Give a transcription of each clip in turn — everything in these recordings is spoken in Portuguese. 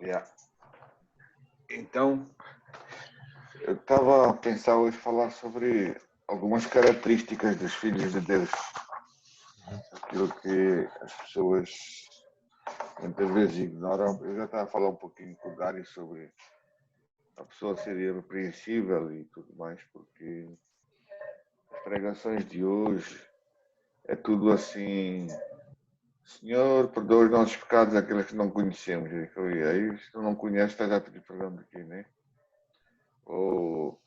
Yeah. Então, eu estava a pensar hoje falar sobre algumas características dos filhos de Deus. Aquilo que as pessoas muitas vezes ignoram. Eu já estava a falar um pouquinho com o Dário sobre a pessoa ser irrepreensível e tudo mais, porque as pregações de hoje é tudo assim: Senhor, perdoa os nossos pecados, aqueles que não conhecemos. E aí, se tu não conheces, estás a pedir perdão de quê, né? Ou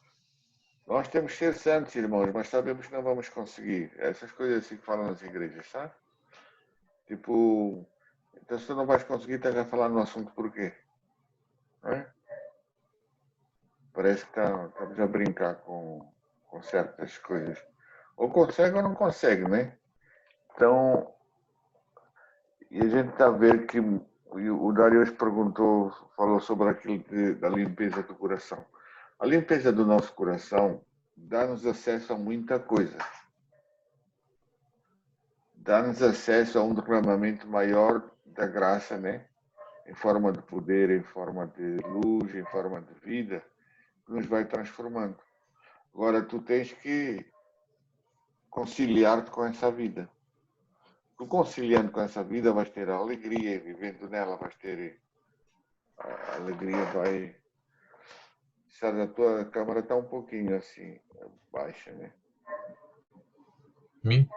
nós temos que ser santos, irmãos, mas sabemos que não vamos conseguir. Essas coisas assim que falam nas igrejas, sabe? Tipo, então se tu não vais conseguir, estás a falar no assunto porquê? Não é? Parece que estamos a brincar com certas coisas. Ou consegue ou não consegue, né? Então, e a gente está a ver que o Darius perguntou, falou sobre aquilo da limpeza do coração. A limpeza do nosso coração dá-nos acesso a muita coisa. Dá-nos acesso a um derramamento maior da graça, né? Em forma de poder, em forma de luz, em forma de vida, que nos vai transformando. Agora, tu tens que conciliar-te com essa vida. Tu conciliando com essa vida vais ter a alegria, vivendo nela vais ter a alegria, vai... Sabe, a tua câmera está um pouquinho assim, baixa, né? Mim?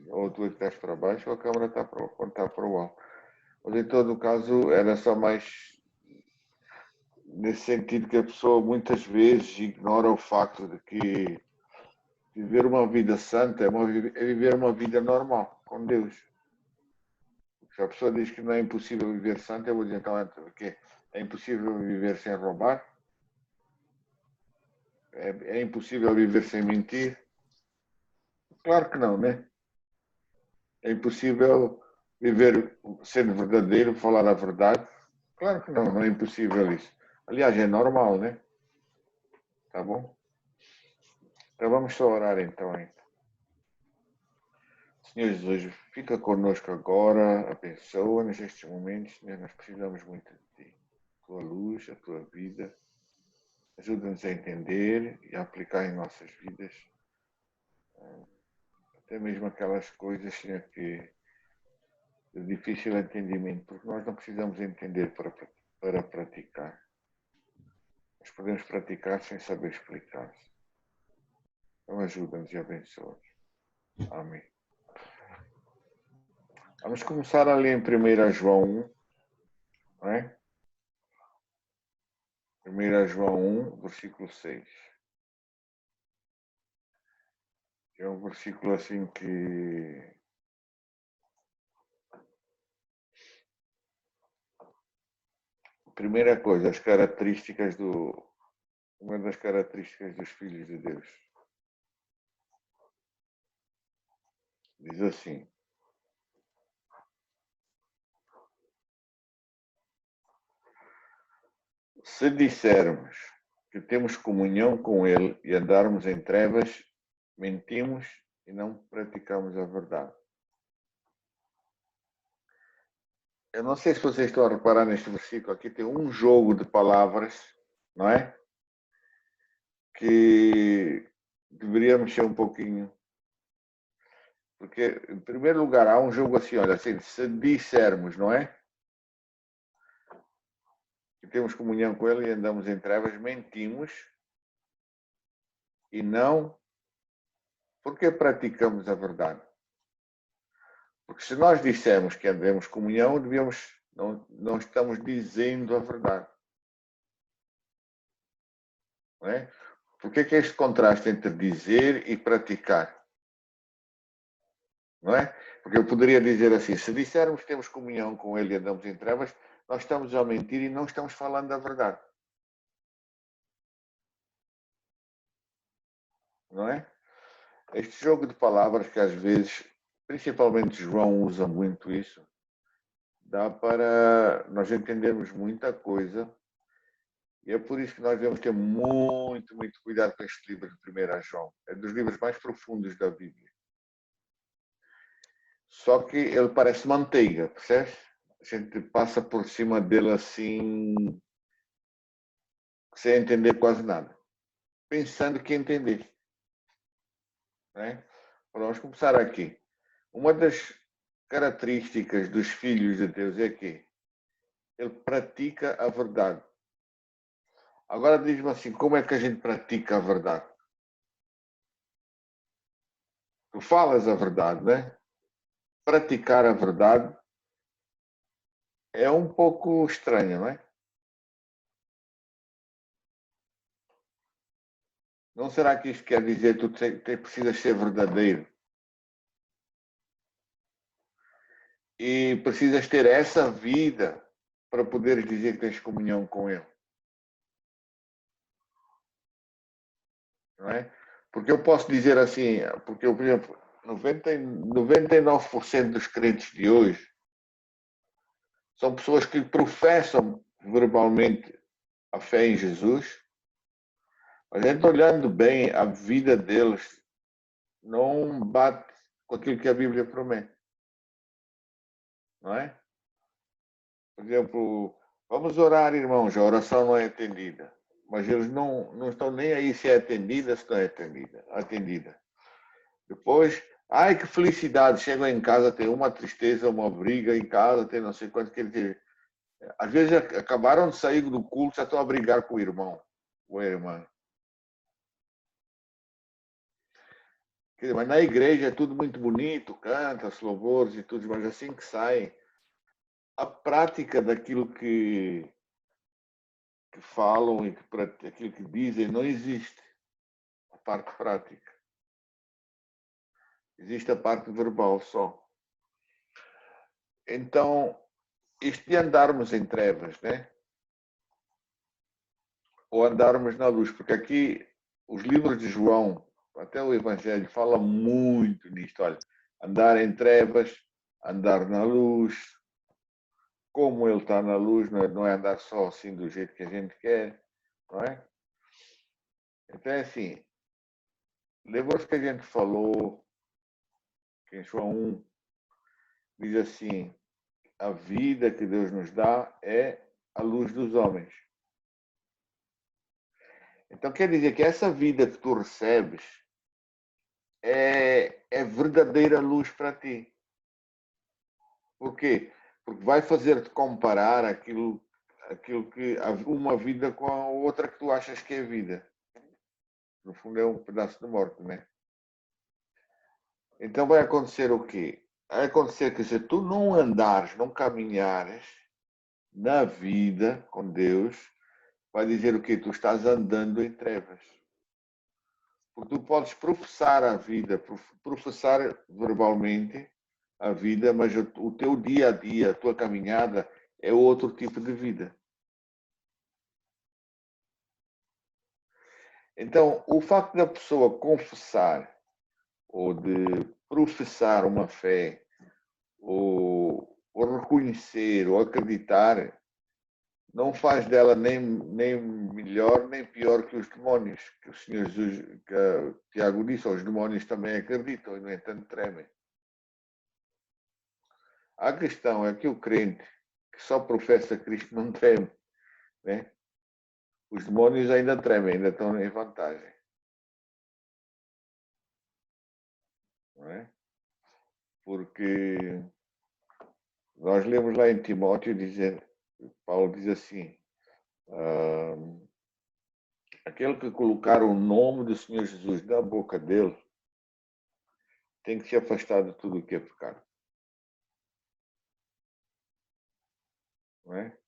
Ou tu estás para baixo ou a câmera está para o alto. Mas em todo caso, era só mais nesse sentido que a pessoa muitas vezes ignora o facto de que viver uma vida santa é viver uma vida normal com Deus. Se a pessoa diz que não é impossível viver santo, eu vou dizer, então, o quê? É impossível viver sem roubar? É impossível viver sem mentir? Claro que não, né? É impossível viver sendo verdadeiro, falar a verdade? Claro que não, não é impossível isso. Aliás, é normal, né? Tá bom? Então vamos só orar então. Senhor Jesus, fica conosco agora, abençoa-nos nestes momentos, Senhor, nós precisamos muito de Ti. A Tua luz, a Tua vida, ajuda-nos a entender e a aplicar em nossas vidas, até mesmo aquelas coisas, Senhor, que de difícil entendimento, porque nós não precisamos entender para praticar. Nós podemos praticar sem saber explicar. Então ajuda-nos e abençoa-nos. Amém. Vamos começar a ler em 1 João 1, não é? 1 João 1, versículo 6. É um versículo assim que primeira coisa, uma das características dos filhos de Deus. Diz assim: se dissermos que temos comunhão com Ele e andarmos em trevas, mentimos e não praticamos a verdade. Eu não sei se vocês estão a reparar neste versículo, aqui tem um jogo de palavras, não é? Que deveria mexer um pouquinho. Porque, em primeiro lugar, há um jogo assim, olha, assim, se dissermos, não é? Que temos comunhão com Ele e andamos em trevas, mentimos e não porque praticamos a verdade. Porque se nós dissermos que andamos comunhão, não estamos dizendo a verdade. Não é? Por que é este contraste entre dizer e praticar? Não é? Porque eu poderia dizer assim, se dissermos que temos comunhão com Ele e andamos em trevas, nós estamos a mentir e não estamos falando a verdade. Não é? Este jogo de palavras que às vezes, principalmente João usa muito isso, dá para nós entendermos muita coisa. E é por isso que nós devemos ter muito, muito cuidado com este livro de 1 João. É dos livros mais profundos da Bíblia. Só que ele parece manteiga, percebes? gente passa por cima dele assim, sem entender quase nada, pensando que entender. Né? Vamos começar aqui. Uma das características dos filhos de Deus é que ele pratica a verdade. Agora diz-me assim, como é que a gente pratica a verdade? Tu falas a verdade, né? Praticar a verdade é um pouco estranho, não é? Não será que isto quer dizer que tu precisas ser verdadeiro? E precisas ter essa vida para poderes dizer que tens comunhão com Ele. Não é? Porque eu posso dizer assim, porque eu, por exemplo, 99% dos crentes de hoje são pessoas que professam verbalmente a fé em Jesus, mas a gente olhando bem a vida deles não bate com aquilo que a Bíblia promete. Não é? Por exemplo, vamos orar, irmãos, a oração não é atendida. Mas eles não estão nem aí se é atendida, se não é atendida. Depois, ai que felicidade, chegam em casa, tem uma tristeza, uma briga em casa, tem não sei quanto, quer dizer, às vezes acabaram de sair do culto, já estão a brigar com o irmão, ou a irmã. Quer dizer, mas na igreja é tudo muito bonito, canta, louvores e tudo, mas assim que saem, a prática daquilo que falam e aquilo que dizem não existe. A parte prática. Existe a parte verbal só. Então, isto de andarmos em trevas, né? Ou andarmos na luz, porque aqui os livros de João, até o Evangelho, fala muito nisto. Olha, andar em trevas, andar na luz, como ele está na luz, não é andar só assim do jeito que a gente quer, não é? Então é assim, lembra-se que a gente falou que em João 1 diz assim, a vida que Deus nos dá é a luz dos homens. Então quer dizer que essa vida que tu recebes é verdadeira luz para ti. Por quê? Porque vai fazer-te comparar aquilo que uma vida com a outra que tu achas que é vida. No fundo é um pedaço de morte, né? Então vai acontecer o quê? Vai acontecer que se tu não andares, não caminhares na vida com Deus, vai dizer o quê? Tu estás andando em trevas. Porque tu podes professar a vida, professar verbalmente a vida, mas o teu dia a dia, a tua caminhada é outro tipo de vida. Então, o facto da pessoa confessar ou de professar uma fé ou reconhecer ou acreditar não faz dela nem melhor nem pior que os demónios, que o Senhor Jesus, que Tiago disse, os demónios também acreditam e, no entanto, tremem. A questão é que o crente que só professa Cristo não treme, né? Os demónios ainda tremem, ainda estão em vantagem. Não é? Porque nós lemos lá em Timóteo dizer, Paulo diz assim, aquele que colocar o nome do Senhor Jesus na boca dele tem que se afastar de tudo o que é pecado. Não é?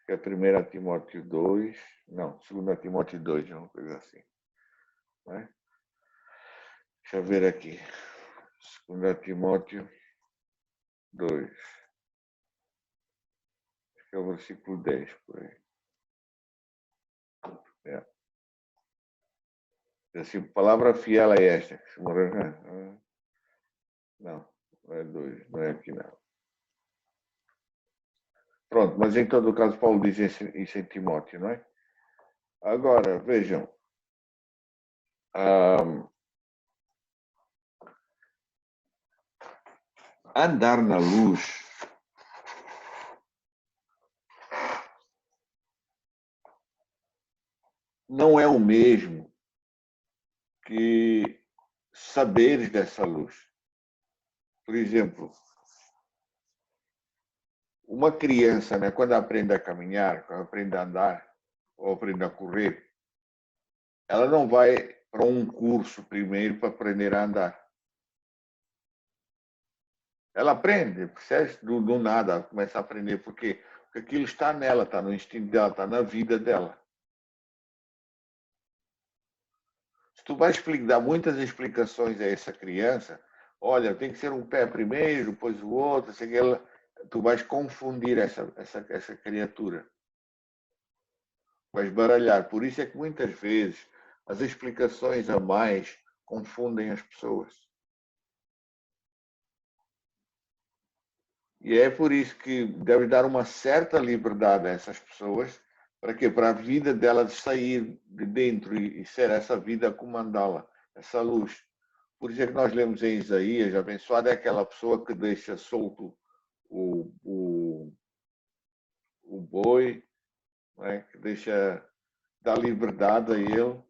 Que é 1 Timóteo 2, não, 2 Timóteo 2, uma coisa assim. Não é? Deixa eu ver aqui. 2 Timóteo 2. Acho que é o versículo 10, por aí. É. Assim, palavra fiel é esta. Que se morrer, não é 2, não é aqui não. Pronto, mas em todo o caso Paulo diz isso em Timóteo, não é? Agora, vejam, andar na luz não é o mesmo que saberes dessa luz. Por exemplo, uma criança, né, quando aprende a caminhar, quando aprende a andar, ou aprende a correr, ela não vai para um curso primeiro para aprender a andar. Ela aprende, percebe? Do nada, ela começa a aprender, porque aquilo está nela, está no instinto dela, está na vida dela. Se tu vais dar muitas explicações a essa criança, olha, tem que ser um pé primeiro, depois o outro, assim, tu vais confundir essa criatura. Vais baralhar. Por isso é que muitas vezes as explicações a mais confundem as pessoas. E é por isso que deve dar uma certa liberdade a essas pessoas, para quê? Para a vida delas sair de dentro e ser essa vida a comandá-la, essa luz. Por isso é que nós lemos em Isaías, abençoada é aquela pessoa que deixa solto o, o, o boi, não é? Que deixa, dá liberdade a ele,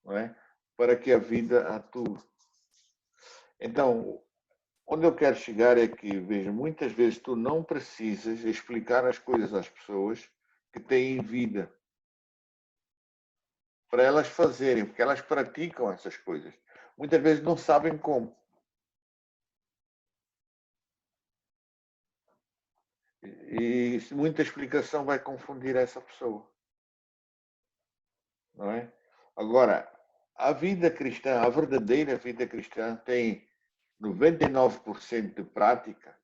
não é? Para que a vida atue. Então, onde eu quero chegar é que, veja, muitas vezes tu não precisas explicar as coisas às pessoas que têm vida para elas fazerem, porque elas praticam essas coisas. Muitas vezes não sabem como. E muita explicação vai confundir essa pessoa. Não é? Agora, a vida cristã, a verdadeira vida cristã tem 99% de prática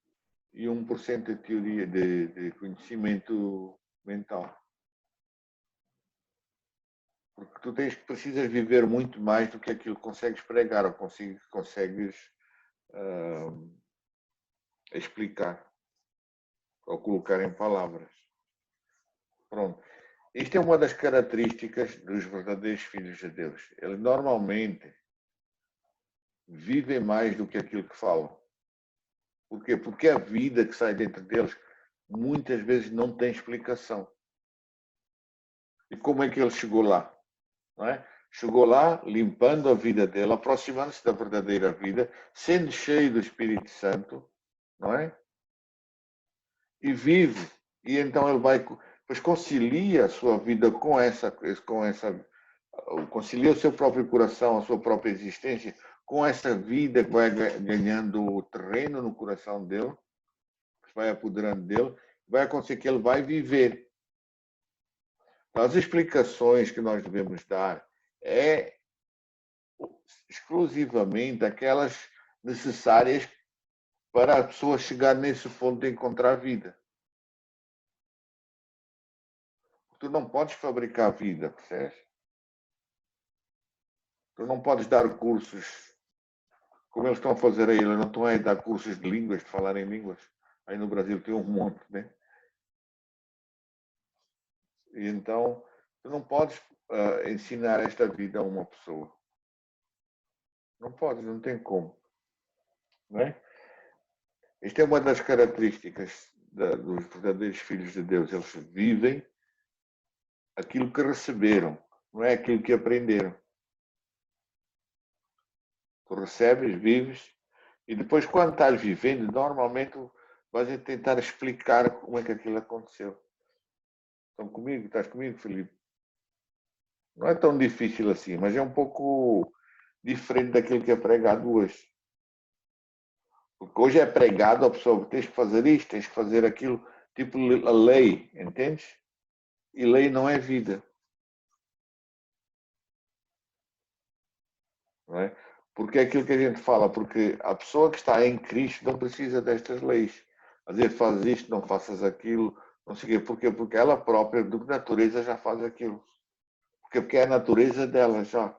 e 1% de teoria, de conhecimento mental. Porque tu precisas viver muito mais do que aquilo que consegues pregar ou consegues uh, explicar ou colocar em palavras. Pronto. Isto é uma das características dos verdadeiros filhos de Deus. Eles normalmente vivem mais do que aquilo que falam. Por quê? Porque a vida que sai dentro deles muitas vezes não tem explicação. E como é que ele chegou lá? Não é? Chegou lá limpando a vida dele, aproximando-se da verdadeira vida, sendo cheio do Espírito Santo, não é? E vive. E então ele vai, pois concilia a sua vida concilia o seu próprio coração, a sua própria existência com essa vida que vai ganhando terreno no coração dele, que vai apoderando dele, vai acontecer que ele vai viver. As explicações que nós devemos dar é exclusivamente aquelas necessárias para a pessoa chegar nesse ponto de encontrar vida. Tu não podes fabricar vida, percebes? Tu não podes dar cursos como eles estão a fazer aí. Eles não estão a dar cursos de línguas, de falar em línguas. Aí no Brasil tem um monte, né? E então, tu não podes ensinar esta vida a uma pessoa. Não podes, não tem como. Não é? Esta é uma das características dos verdadeiros filhos de Deus. Eles vivem aquilo que receberam, não é aquilo que aprenderam. Tu recebes, vives, e depois, quando estás vivendo, normalmente vais tentar explicar como é que aquilo aconteceu. Estão comigo? Estás comigo, Felipe? Não é tão difícil assim, mas é um pouco diferente daquilo que é pregado hoje. Porque hoje é pregado a pessoa, tens que fazer isto, tens que fazer aquilo, tipo a lei, entendes? E lei não é vida. Não é? Porque é aquilo que a gente fala, porque a pessoa que está em Cristo não precisa destas leis. A dizer, faz isto, não faças aquilo, não sei o quê. Porquê? Porque ela própria, de natureza, já faz aquilo. Porque é a natureza dela já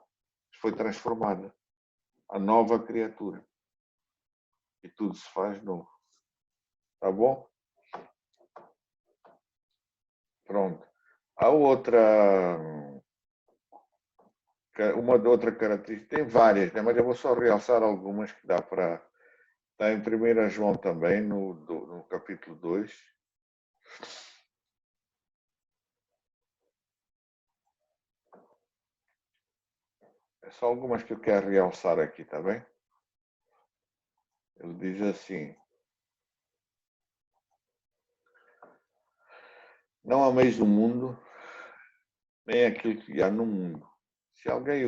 foi transformada. A nova criatura. E tudo se faz novo. Tá bom? Pronto. A outra, uma outra característica, tem várias, né? Mas eu vou só realçar algumas que dá para. Está em 1 João também, no capítulo 2. só algumas que eu quero realçar aqui, tá bem? Ele diz assim: não ameis o mundo, nem aquilo que há no mundo. Se alguém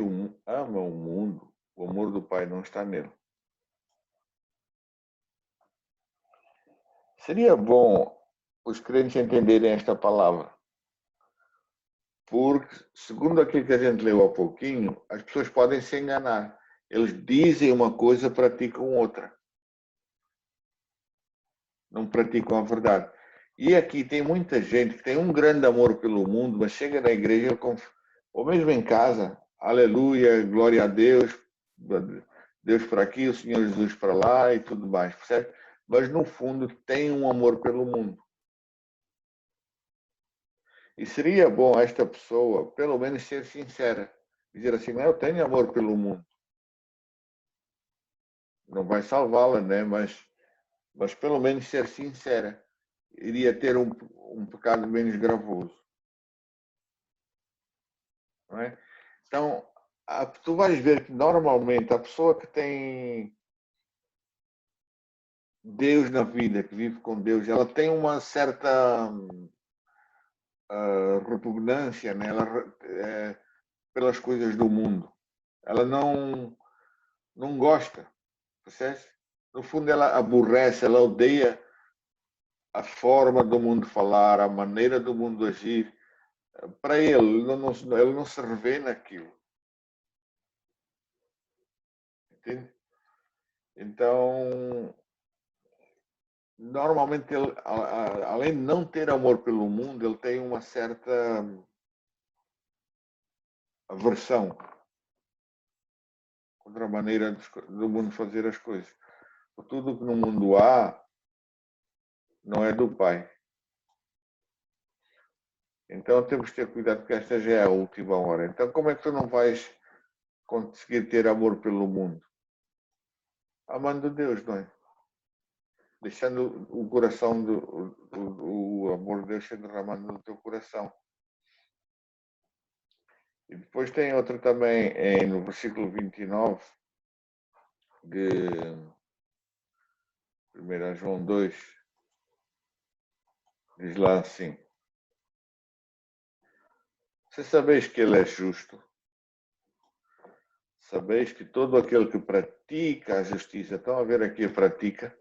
ama o mundo, o amor do Pai não está nele. Seria bom os crentes entenderem esta palavra, porque, segundo aquilo que a gente leu há pouquinho, as pessoas podem se enganar. Eles dizem uma coisa, praticam outra. Não praticam a verdade. E aqui tem muita gente que tem um grande amor pelo mundo, mas chega na igreja, ou mesmo em casa, aleluia, glória a Deus, Deus para aqui, o Senhor Jesus para lá e tudo mais, certo? Mas no fundo tem um amor pelo mundo. E seria bom esta pessoa, pelo menos, ser sincera. Dizer assim, não, eu tenho amor pelo mundo. Não vai salvá-la, né? Mas pelo menos ser sincera. Iria ter um pecado menos gravoso. Não é? Então, tu vais ver que normalmente a pessoa que tem Deus na vida, que vive com Deus, ela tem uma certa repugnância, né? Pelas coisas do mundo. Ela não gosta, percebe? No fundo, ela aborrece, ela odeia a forma do mundo falar, a maneira do mundo agir. Para ele não se revê naquilo. Entende? Então, normalmente, ele, além de não ter amor pelo mundo, ele tem uma certa aversão contra a maneira do mundo fazer as coisas. Tudo que no mundo há não é do Pai. Então temos que ter cuidado, porque esta já é a última hora. Então, como é que tu não vais conseguir ter amor pelo mundo? Amando Deus, não é? Deixando o coração, o amor de Deus ser derramado no teu coração. E depois tem outro também, no versículo 29, de 1 João 2, diz lá assim: se sabeis que Ele é justo, sabeis que todo aquele que pratica a justiça, estão a ver aqui a pratica,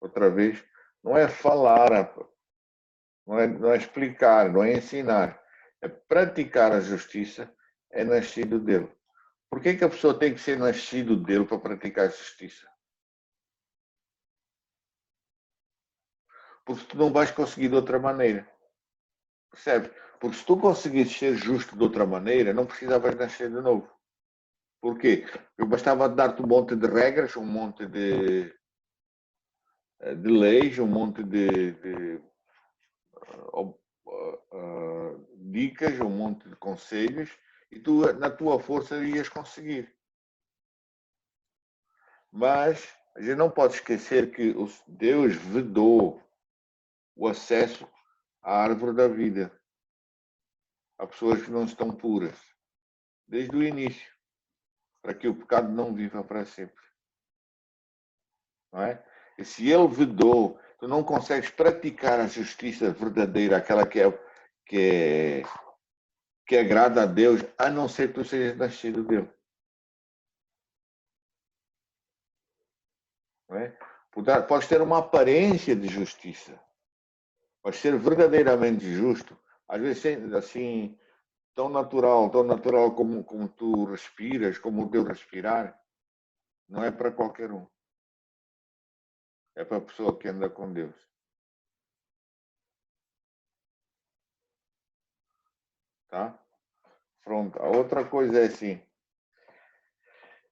outra vez, não é falar, não é explicar, não é ensinar, é praticar a justiça, é nascido dele. Por que a pessoa tem que ser nascido dele para praticar a justiça? Porque tu não vais conseguir de outra maneira. Percebes? Porque se tu conseguisses ser justo de outra maneira, não precisavas nascer de novo. Porquê? Eu bastava dar-te um monte de regras, um monte de leis, um monte de dicas, um monte de conselhos, e tu, na tua força, ias conseguir. Mas a gente não pode esquecer que Deus vedou o acesso à árvore da vida a pessoas que não estão puras, desde o início, para que o pecado não viva para sempre. Não é? E se ele vedou, tu não consegues praticar a justiça verdadeira, aquela que agrada a Deus, a não ser que tu sejas nascido dele. Não é? Podes ter uma aparência de justiça, podes ser verdadeiramente justo, às vezes assim, tão natural como tu respiras, como o teu respirar, não é para qualquer um. É para a pessoa que anda com Deus. Tá? Pronto. A outra coisa é assim,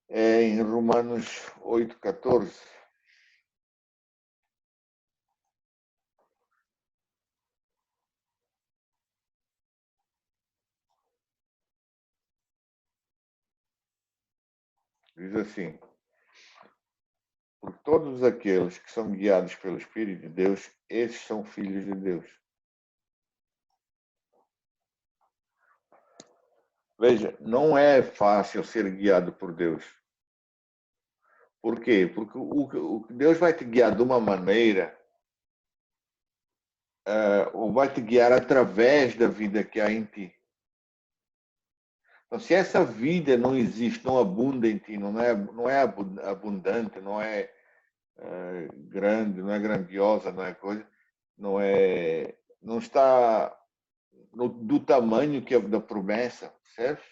é em Romanos 8,14. Diz assim: por todos aqueles que são guiados pelo Espírito de Deus, esses são filhos de Deus. Veja, não é fácil ser guiado por Deus. Por quê? Porque o Deus vai te guiar de uma maneira, ou vai te guiar através da vida que há em ti. Então, se essa vida não existe, não abunda em ti, não é abundante, não é grande, não é grandiosa, não é coisa, não está do tamanho que é da promessa, certo?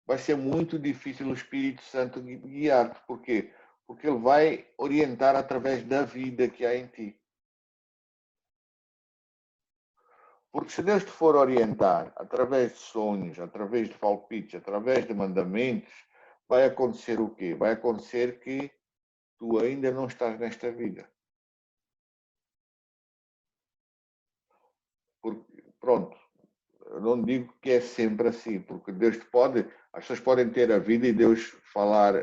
Vai ser muito difícil o Espírito Santo guiar-te. Por quê? Porque ele vai orientar através da vida que há em ti. Porque se Deus te for orientar através de sonhos, através de palpites, através de mandamentos, vai acontecer o quê? Vai acontecer que tu ainda não estás nesta vida. Porque, pronto, eu não digo que é sempre assim, porque Deus pode, as pessoas podem ter a vida e Deus falar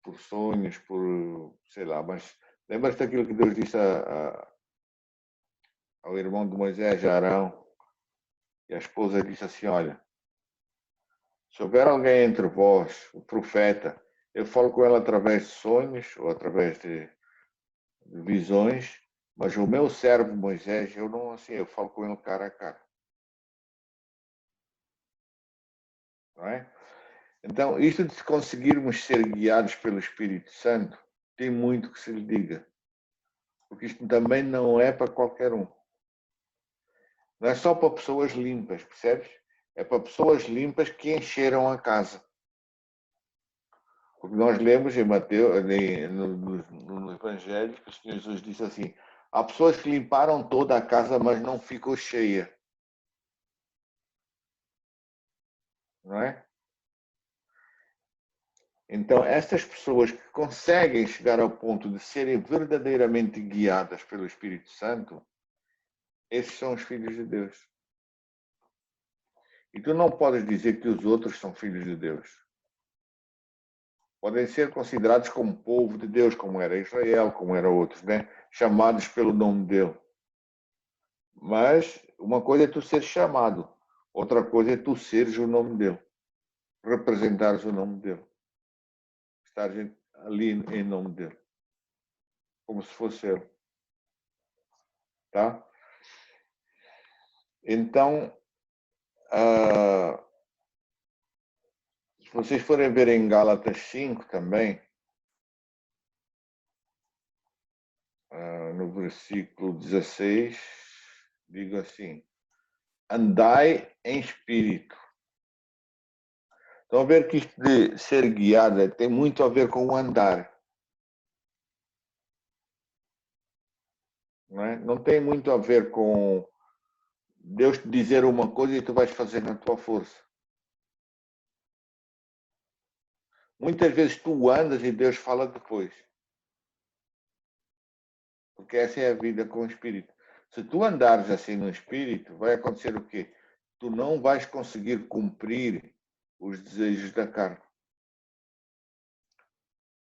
por sonhos, por, sei lá, mas lembra-te daquilo que Deus disse ao irmão de Moisés, Arão, e a esposa disse assim, olha, se houver alguém entre vós, o profeta, eu falo com ela através de sonhos ou através de visões, mas o meu servo Moisés, eu não assim, eu falo com ele cara a cara. Não é? Então, isto de conseguirmos ser guiados pelo Espírito Santo, tem muito que se lhe diga. Porque isto também não é para qualquer um. Não é só para pessoas limpas, percebes? É para pessoas limpas que encheram a casa. Porque nós lemos em Mateus, no Evangelho, que o Senhor Jesus disse assim: há pessoas que limparam toda a casa, mas não ficou cheia. Não é? Então, essas pessoas que conseguem chegar ao ponto de serem verdadeiramente guiadas pelo Espírito Santo, esses são os filhos de Deus. E tu não podes dizer que os outros são filhos de Deus. Podem ser considerados como povo de Deus, como era Israel, como eram outros, né? Chamados pelo nome dele. Mas uma coisa é tu seres chamado, outra coisa é tu seres o nome dele, representares o nome dele, estares ali em nome dele, como se fosse ele. Tá? Então, se vocês forem ver em Gálatas 5 também, no versículo 16, digo assim: andai em espírito. Estão a ver que isto de ser guiada tem muito a ver com o andar. Não é? Não tem muito a ver com Deus te dizer uma coisa e tu vais fazer na tua força. Muitas vezes tu andas e Deus fala depois. Porque essa é a vida com o Espírito. Se tu andares assim no Espírito, vai acontecer o quê? Tu não vais conseguir cumprir os desejos da carne.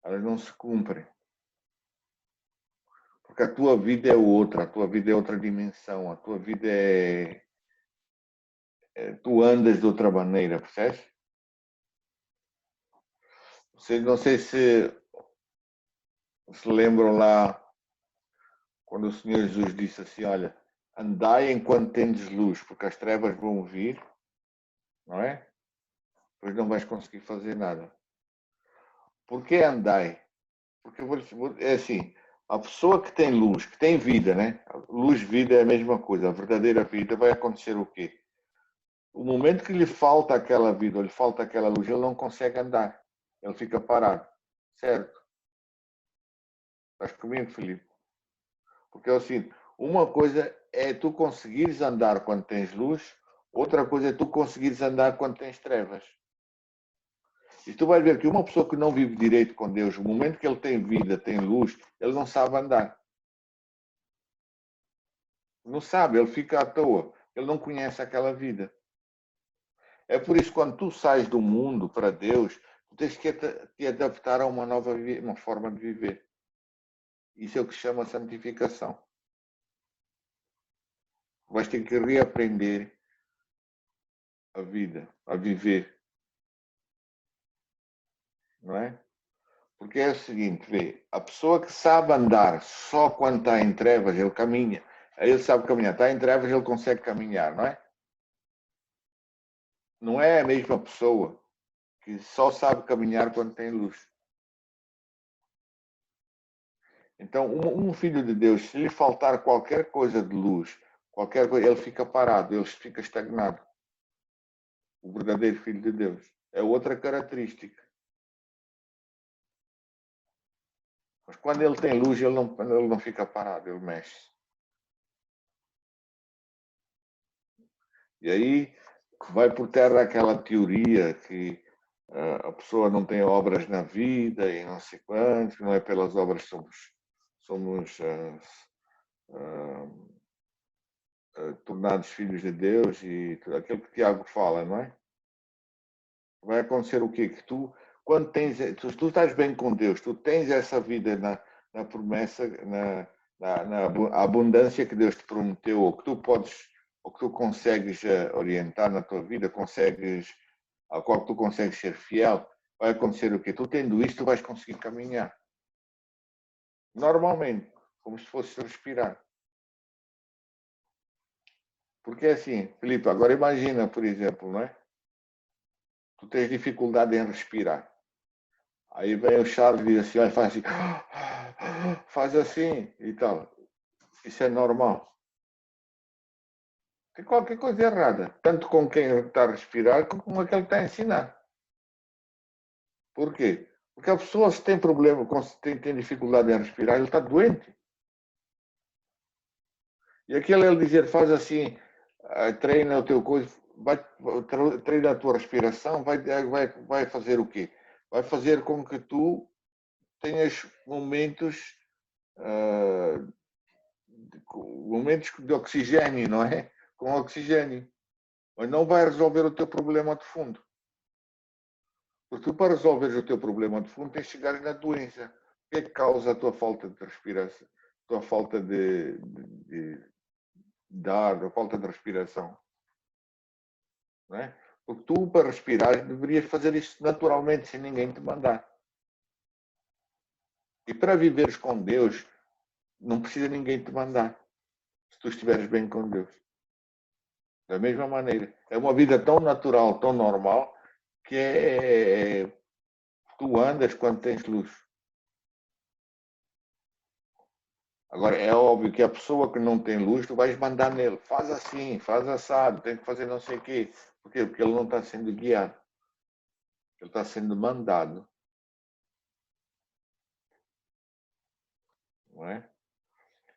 Elas não se cumprem. Porque a tua vida é outra, a tua vida é outra dimensão, a tua vida tu andas de outra maneira, percebes? Vocês não sei se lembram lá quando o Senhor Jesus disse assim, olha, andai enquanto tendes luz, porque as trevas vão vir, não é? Pois não vais conseguir fazer nada. Por que andai? Porque é assim, a pessoa que tem luz, que tem vida, né? Luz, vida é a mesma coisa. A verdadeira vida vai acontecer o quê? O momento que lhe falta aquela vida, ou lhe falta aquela luz, ele não consegue andar. Ele fica parado. Certo? Estás comigo, Felipe? Porque é assim, uma coisa é tu conseguires andar quando tens luz, outra coisa é tu conseguires andar quando tens trevas. E tu vais ver que uma pessoa que não vive direito com Deus, o momento que ele tem vida, tem luz, ele não sabe andar. Não sabe, ele fica à toa. Ele não conhece aquela vida. É por isso que quando tu sais do mundo para Deus, tu tens que te adaptar a uma nova uma forma de viver. Isso é o que se chama santificação. Vais ter que reaprender a vida, a viver, não é? Porque é o seguinte, vê, a pessoa que sabe andar só quando está em trevas, ele caminha. Aí ele sabe caminhar. Está em trevas, ele consegue caminhar, não é? Não é a mesma pessoa que só sabe caminhar quando tem luz. Então, um filho de Deus, se lhe faltar qualquer coisa de luz, qualquer coisa, ele fica parado, ele fica estagnado. O verdadeiro filho de Deus. É outra característica. Mas quando ele tem luz, ele não fica parado, ele mexe. E aí vai por terra aquela teoria que a pessoa não tem obras na vida e não sei quantos, que não é pelas obras que somos tornados filhos de Deus e tudo aquilo que Tiago fala, não é? Vai acontecer o quê? Que tu, quando tens, tu estás bem com Deus, tu tens essa vida na promessa, na abundância que Deus te prometeu, ou que tu podes, ou que tu consegues orientar na tua vida, consegues, ao qual tu consegues ser fiel, vai acontecer o quê? Tu tendo isto, tu vais conseguir caminhar. Normalmente, como se fosse respirar. Porque é assim, Filipe, agora imagina, por exemplo, não é? Tu tens dificuldade em respirar. Aí vem o Charles e diz assim, olha, faz assim e tal. Isso é normal. Tem qualquer coisa errada, tanto com quem está a respirar como com aquele que está a ensinar. Por quê? Porque a pessoa, se tem problema, se tem dificuldade em respirar, ele está doente. E aquele ele dizer, faz assim, treina o teu coisa, treina a tua respiração, vai fazer o quê? Vai fazer com que tu tenhas momentos de oxigênio, não é? Com oxigênio. Mas não vai resolver o teu problema de fundo. Porque tu, para resolver o teu problema de fundo, tens de chegar na doença. O que é que causa a tua falta de respiração? A tua falta de ar, a falta de respiração? Não é? Porque tu, para respirar, deverias fazer isto naturalmente, sem ninguém te mandar. E para viveres com Deus, não precisa ninguém te mandar. Se tu estiveres bem com Deus. Da mesma maneira. É uma vida tão natural, tão normal, que tu andas quando tens luz. Agora, é óbvio que a pessoa que não tem luz, tu vais mandar nele. Faz assim, faz assado, tem que fazer não sei o quê. Por quê? Porque ele não está sendo guiado. Ele está sendo mandado. Não é?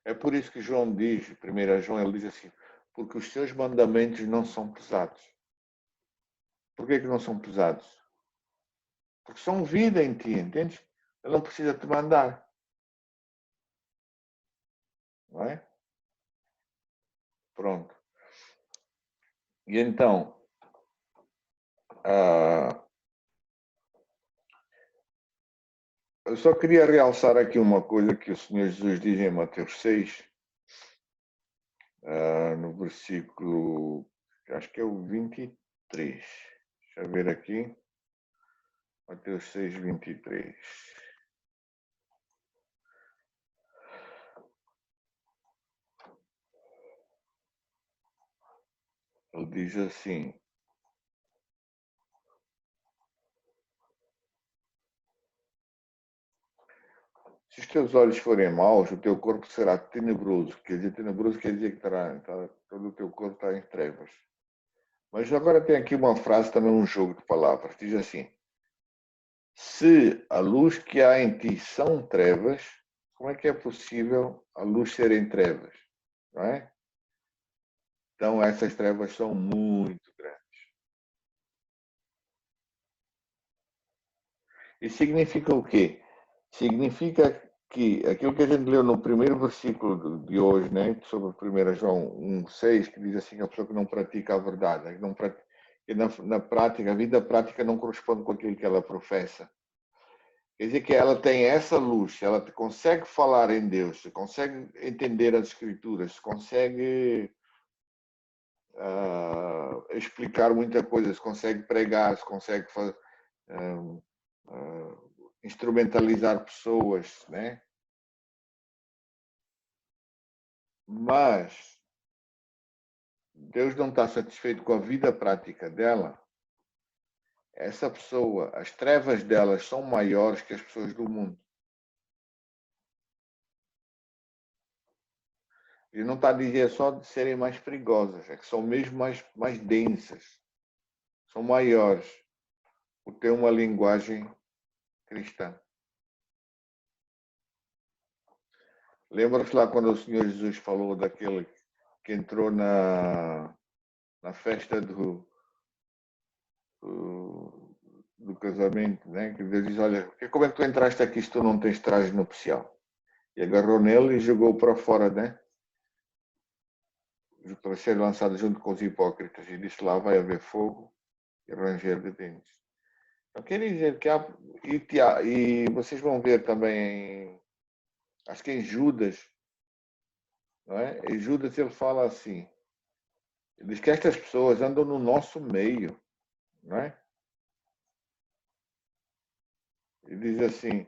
É por isso que João diz, 1 João, ele diz assim, porque os seus mandamentos não são pesados. Por que não são pesados? Porque são vida em ti, entendes? Ele não precisa te mandar. Não é? Pronto. E então, eu só queria realçar aqui uma coisa que o Senhor Jesus diz em Mateus 6, no versículo, acho que é o 23. Deixa eu ver aqui. Mateus 6, 23. Ele diz assim: se os teus olhos forem maus, o teu corpo será tenebroso. Quer dizer, tenebroso quer dizer que todo o teu corpo está em trevas. Mas agora tem aqui uma frase, também um jogo de palavras. Diz assim: se a luz que há em ti são trevas, como é que é possível a luz ser em trevas? Não é? Então essas trevas são muito grandes. E significa o quê? Significa que aquilo que a gente leu no primeiro versículo de hoje, né, sobre 1 João 1,6, que diz assim que a pessoa que não pratica a verdade, que na prática, a vida prática não corresponde com aquilo que ela professa. Quer dizer que ela tem essa luz, ela consegue falar em Deus, consegue entender as Escrituras, consegue explicar muita coisa, se consegue pregar, se consegue instrumentalizar pessoas, né? Mas Deus não está satisfeito com a vida prática dela. Essa pessoa, as trevas delas são maiores que as pessoas do mundo. E não está a dizer só de serem mais perigosas, é que são mesmo mais densas, são maiores, por ter uma linguagem cristã. Lembra-se lá quando o Senhor Jesus falou daquele que entrou na festa do casamento, né? Que Deus diz, olha, como é que tu entraste aqui se tu não tens traje nupcial? E agarrou nele e jogou para fora, né? Para ser lançado junto com os hipócritas. E disse, lá vai haver fogo e ranger de dentes. Então, quer dizer que há... E vocês vão ver também, acho que em Judas, não é? Em Judas ele fala assim, ele diz que estas pessoas andam no nosso meio, não é? Ele diz assim,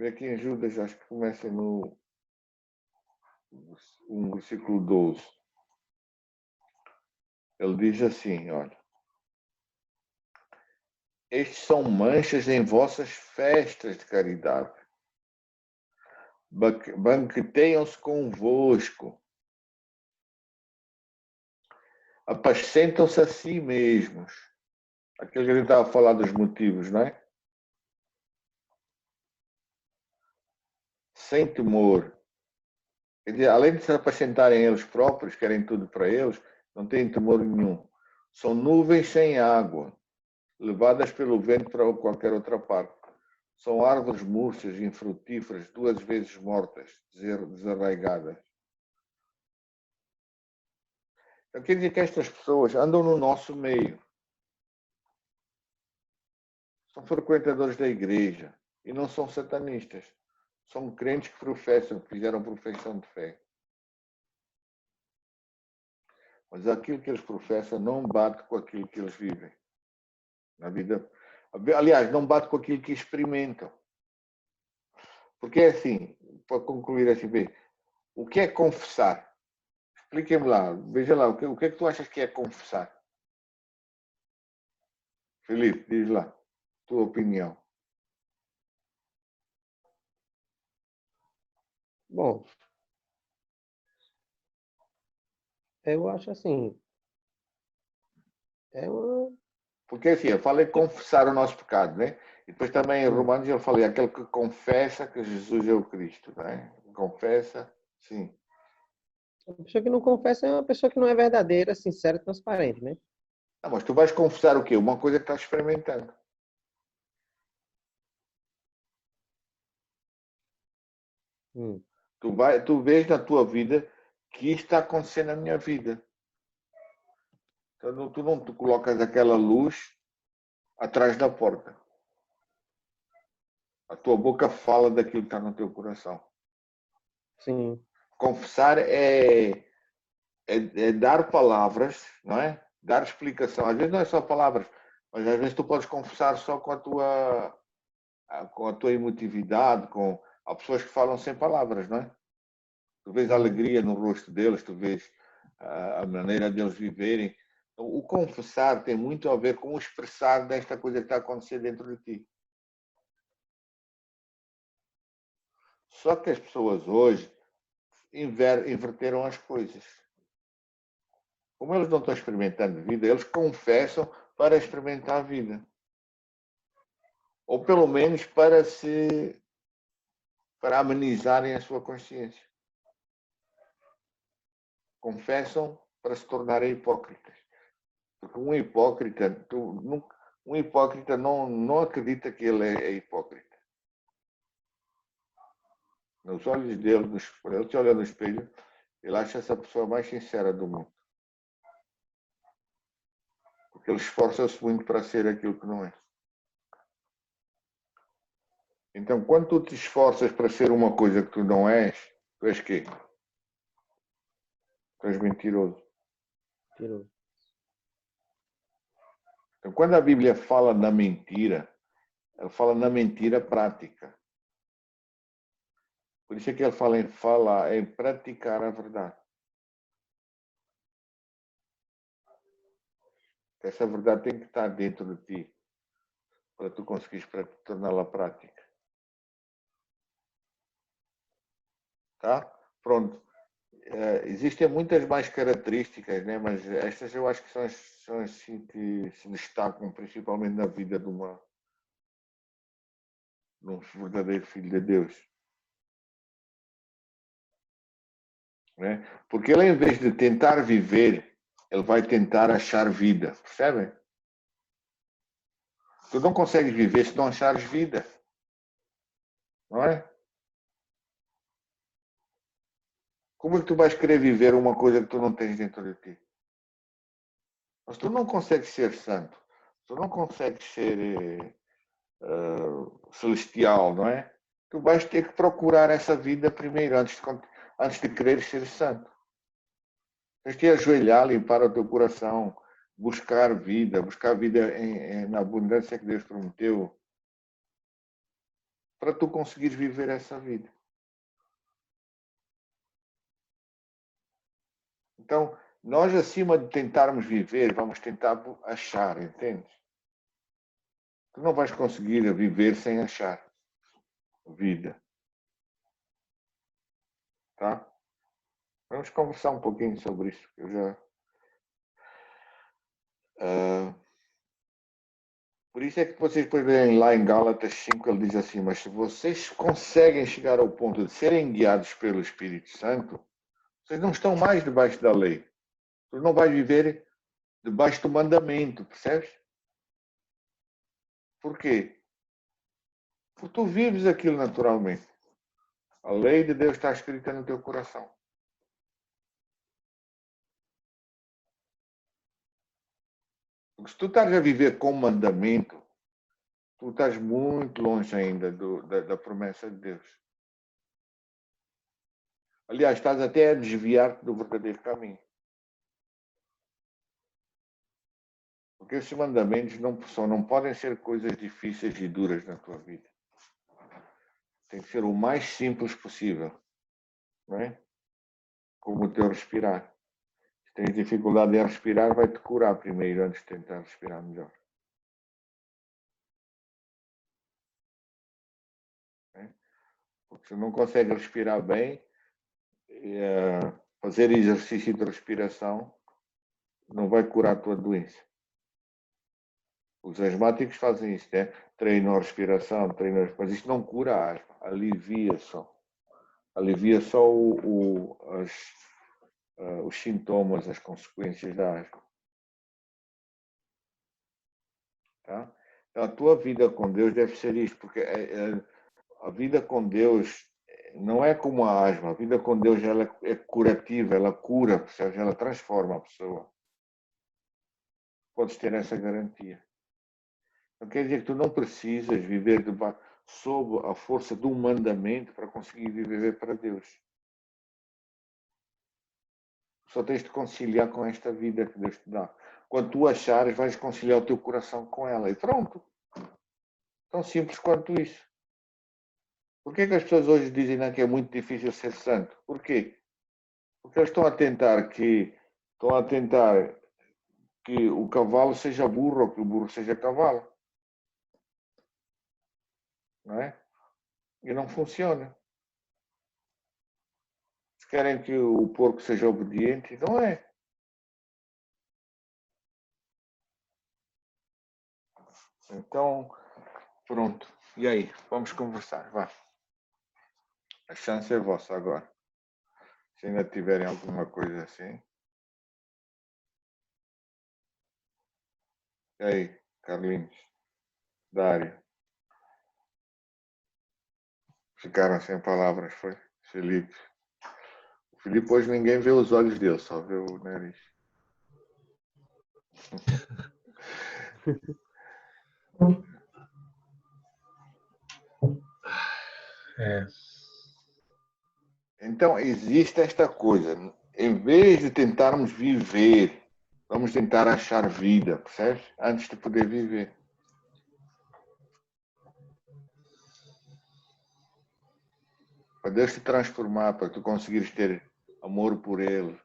aqui em Judas, acho que começa no versículo 12. Ele diz assim, olha, estes são manchas em vossas festas de caridade. Banqueteiam-se convosco. Apacentam-se a si mesmos. Aquilo que a gente estava a falar dos motivos, não é? Sem temor. Quer dizer, além de se apacentarem eles próprios, querem tudo para eles, não têm temor nenhum. São nuvens sem água, levadas pelo vento para qualquer outra parte. São árvores murchas, infrutíferas, 2 vezes mortas, desarraigadas. Então, quer dizer que estas pessoas andam no nosso meio. São frequentadores da igreja e não são satanistas. São crentes que professam, que fizeram profissão de fé. Mas aquilo que eles professam não bate com aquilo que eles vivem na vida. Aliás, não bate com aquilo que experimentam. Porque é assim, para concluir assim, bem, o que é confessar? Expliquem-me lá, veja lá, o que é que tu achas que é confessar? Felipe, diz lá, tua opinião. Bom, eu acho assim, é uma... Porque assim, eu falei confessar o nosso pecado, né? E depois também em Sim. Romanos eu falei aquele que confessa que Jesus é o Cristo, né? Confessa, sim. A pessoa que não confessa é uma pessoa que não é verdadeira, sincera e transparente, né? Não, mas tu vais confessar o quê? Uma coisa que estás experimentando. Hum. Tu vês na tua vida que isto está acontecendo na minha vida. Então, tu não te colocas aquela luz atrás da porta. A tua boca fala daquilo que está no teu coração. Sim. Confessar é dar palavras, não é? Dar explicação. Às vezes não é só palavras, mas às vezes tu podes confessar só com a tua emotividade, há pessoas que falam sem palavras, não é? Tu vês a Uhum. alegria no rosto deles, tu vês a maneira deles viverem. Então, o confessar tem muito a ver com o expressar desta coisa que está acontecendo dentro de ti. Só que as pessoas hoje inverteram as coisas. Como eles não estão experimentando vida, eles confessam para experimentar a vida. Ou pelo menos para amenizarem a sua consciência. Confessam para se tornarem hipócritas. Porque um hipócrita não acredita que ele é hipócrita. Nos olhos dele, quando ele se olha no espelho, ele acha essa pessoa mais sincera do mundo. Porque ele esforça-se muito para ser aquilo que não é. Então, quando tu te esforças para ser uma coisa que tu não és, Tu és quê? Tu és mentiroso. Mentiroso. Então, quando a Bíblia fala na mentira, ela fala na mentira prática. Por isso é que ele fala em praticar a verdade. Essa verdade tem que estar dentro de ti, para tu conseguires torná-la prática. Tá? Pronto. Existem muitas mais características, né? Mas estas eu acho que são assim que se destacam principalmente na vida de um verdadeiro filho de Deus. Né? Porque ele, em vez de tentar viver, ele vai tentar achar vida. Percebem? Tu não consegues viver se não achares vida. Não é? Como é que tu vais querer viver uma coisa que tu não tens dentro de ti? Mas tu não consegues ser santo. Tu não consegues ser celestial, não é? Tu vais ter que procurar essa vida primeiro, antes de querer ser santo. Tens de ajoelhar, limpar o teu coração, buscar vida na abundância que Deus prometeu, para tu conseguires viver essa vida. Então, nós, acima de tentarmos viver, vamos tentar achar, entende? Tu não vais conseguir viver sem achar vida. Tá? Vamos conversar um pouquinho sobre isso. Eu já. Por isso é que vocês depois verem lá em Gálatas 5, ele diz assim: mas se vocês conseguem chegar ao ponto de serem guiados pelo Espírito Santo, vocês não estão mais debaixo da lei. Tu não vais viver debaixo do mandamento, percebes? Por quê? Porque tu vives aquilo naturalmente. A lei de Deus está escrita no teu coração. Porque se tu estás a viver com mandamento, tu estás muito longe ainda da promessa de Deus. Aliás, estás até a desviar-te do verdadeiro caminho. Porque esses mandamentos não podem ser coisas difíceis e duras na tua vida. Tem que ser o mais simples possível. Não é? Como o teu respirar. Se tens dificuldade em respirar, vai-te curar primeiro antes de tentar respirar melhor. Porque se não consegue respirar bem, fazer exercício de respiração não vai curar a tua doença. Os asmáticos fazem isso, né? Treinam a respiração, mas isto não cura a asma, alivia só. Alivia só os sintomas, as consequências da asma. Tá? Então, a tua vida com Deus deve ser isto, porque a vida com Deus não é como a asma. A vida com Deus ela é curativa, ela cura, percebes? Ela transforma a pessoa. Podes ter essa garantia. Não quer dizer que tu não precisas viver sob a força do mandamento para conseguir viver para Deus. Só tens de conciliar com esta vida que Deus te dá. Quando tu achares, vais conciliar o teu coração com ela. E pronto. Tão simples quanto isso. Por que as pessoas hoje dizem que é muito difícil ser santo? Por quê? Porque eles estão a tentar que o cavalo seja burro ou que o burro seja cavalo. Não é? E não funciona. Se querem que o porco seja obediente, não é. Então, pronto. E aí? Vamos conversar. Vá. A chance é vossa agora. Se ainda tiverem alguma coisa assim. E aí, Carlinhos? Dário? Ficaram sem palavras, foi? Felipe? O Felipe hoje ninguém vê os olhos dele, só vê o nariz. É. Então, existe esta coisa. Em vez de tentarmos viver, vamos tentar achar vida, percebes? Antes de poder viver. Para Deus te transformar, para tu conseguires ter amor por Ele,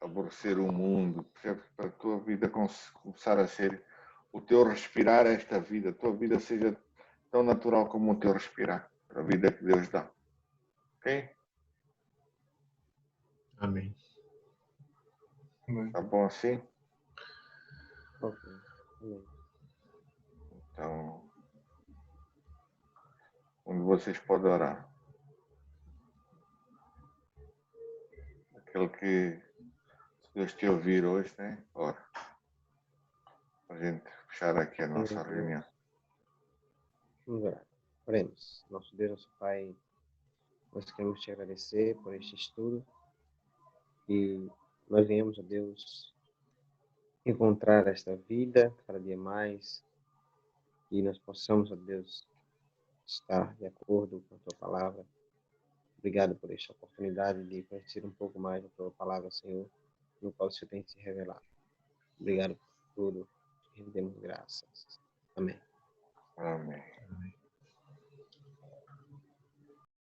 aborrecer o mundo, percebes? Para a tua vida começar a ser o teu respirar esta vida, a tua vida seja tão natural como o teu respirar, a vida que Deus dá. Ok? Amém. Tá bom assim? Ok. Amém. Então, onde vocês podem orar. Aquele que Deus te ouvir hoje, né? Ora. Para a gente fechar aqui a nossa reunião. Vamos orar. Oremos. Nosso Deus, nosso Pai, nós queremos te agradecer por este estudo e nós venhamos, a Deus, encontrar esta vida cada dia mais e nós possamos, a Deus, estar de acordo com a tua palavra. Obrigado por esta oportunidade de conhecer um pouco mais da tua palavra, Senhor, no qual o Senhor tem se revelado. Obrigado por tudo. Rendemos graças. Amém. Amém. Amém.